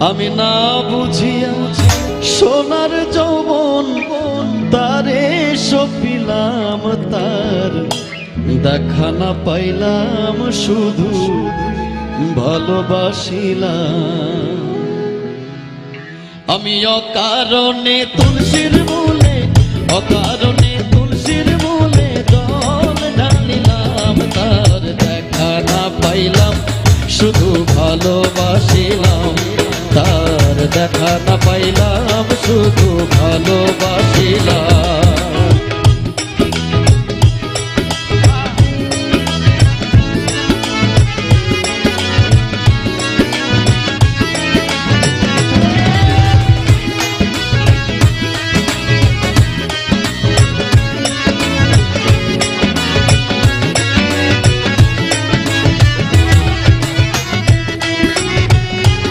আমি না বুঝিয়া সোনার যৌবন তারে সপিলাম, তার দেখা না পাইলাম শুধু ভালোবাসিলাম। আমি অকারণে তুলসীর মূলে, অকারণে তুলসীর মূলে জল ঢালিলাম, তার দেখা না পাইলাম শুধু ভালোবাসিলাম, তার দেখা না পাইলাম শুধু ভালোবাসিলাম।